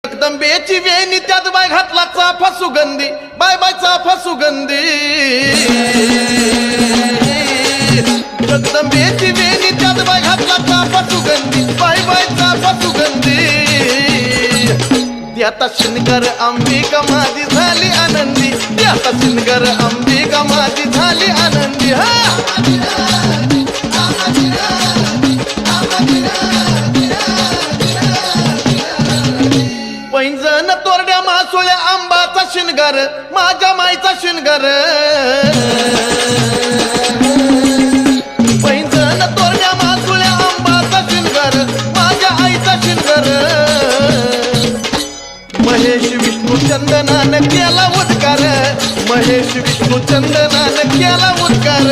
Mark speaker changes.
Speaker 1: जगदंबेची वेणी त्यात बाय घातला चाफा सुगंधी, बाय बाय चाफा सुगंधी। जगदंबेची वेणी त्यात बाय घातला चाफा सुगंधी, बाय बाय चाफा सुगंधी। त्याता शिनगर अंबिका माझी झाली आनंदी, त्याता शिनगर अंबिका माझी झाली आनंदी। पैंजण तोरड्या मासोळ्या आंबाचा शिनगार, माझ्या माईचा शिनगार। पैंजण तोरड्या मासोळ्या आंबाचा शिनगार, माझ्या आईचा शिनगार। महेश विष्णू चंदनान केला उद्गार, महेश विष्णू चंदनान केला उद्गार।